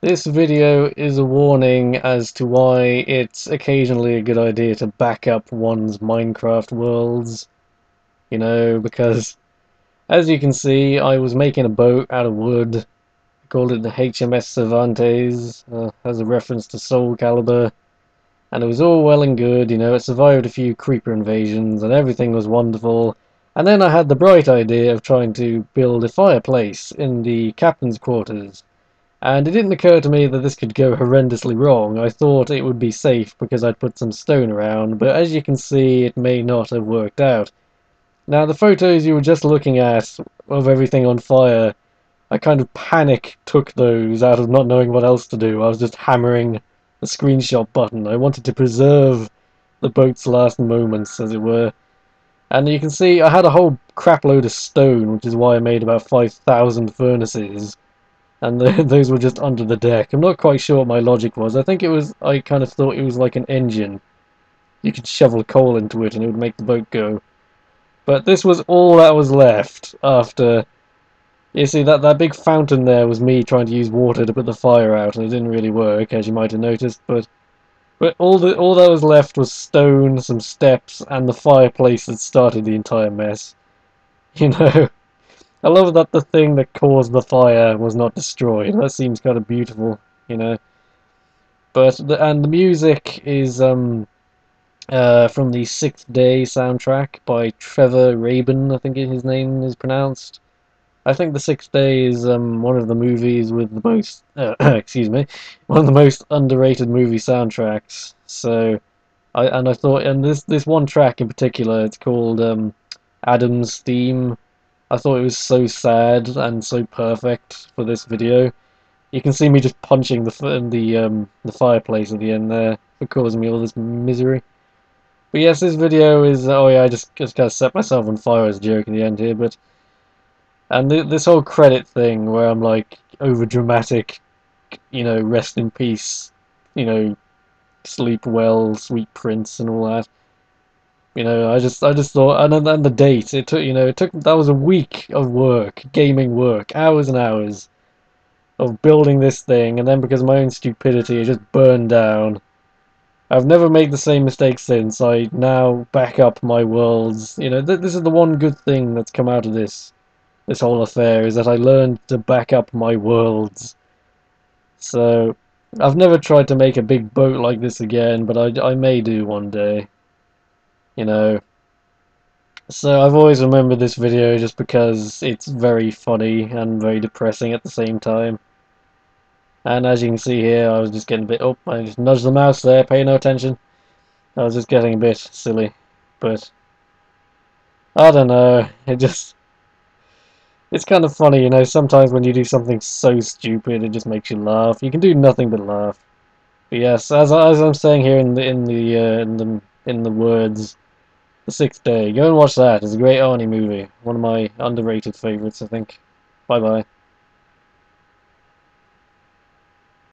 This video is a warning as to why it's occasionally a good idea to back up one's Minecraft worlds. Because as you can see, I was making a boat out of wood. I called it the HMS Cervantes, as a reference to Soul Calibur. And it was all well and good, it survived a few creeper invasions and everything was wonderful. And then I had the bright idea of trying to build a fireplace in the captain's quarters. And it didn't occur to me that this could go horrendously wrong. I thought it would be safe because I'd put some stone around, but as you can see, it may not have worked out. Now, the photos you were just looking at of everything on fire, I kind of panic took those out of not knowing what else to do. I was just hammering the screenshot button. I wanted to preserve the boat's last moments, as it were. And you can see I had a whole crap load of stone, which is why I made about 5,000 furnaces. And those were just under the deck. I'm not quite sure what my logic was. I kind of thought it was like an engine. You could shovel coal into it and it would make the boat go. But this was all that was left after... You see, that big fountain there was me trying to use water to put the fire out, and it didn't really work, as you might have noticed, but all that was left was stone, some steps, and the fireplace that started the entire mess. I love that the thing that caused the fire was not destroyed. That seems kind of beautiful. But the music is from the Sixth Day soundtrack by Trevor Rabin, I think his name is pronounced. I think the Sixth Day is one of the movies with the most excuse me, one of the most underrated movie soundtracks. So I thought, and this one track in particular, it's called Adam's Theme. I thought it was so sad and so perfect for this video. You can see me just punching the fireplace at the end there for causing me all this misery. But yes, this video is oh yeah, I just kind of set myself on fire as a joke in the end here. But and this whole credit thing where I'm like over dramatic, rest in peace, sleep well, sweet prince, and all that. I just thought, and then the date, that was a week of work, gaming work, hours and hours of building this thing, and then because of my own stupidity, it just burned down. I've never made the same mistake since. I now back up my worlds. This is the one good thing that's come out of this whole affair, is that I learned to back up my worlds. So, I've never tried to make a big boat like this again, but I may do one day. So I've always remembered this video just because it's very funny and very depressing at the same time. And as you can see here, I was just getting a bit... Oh, I just nudged the mouse there, pay no attention. I was just getting a bit silly. But, I don't know, it's kind of funny, sometimes when you do something so stupid, it just makes you laugh. You can do nothing but laugh. But yes, as I'm saying here in the words... The Sixth Day. Go and watch that. It's a great Arnie movie. One of my underrated favourites, I think. Bye bye.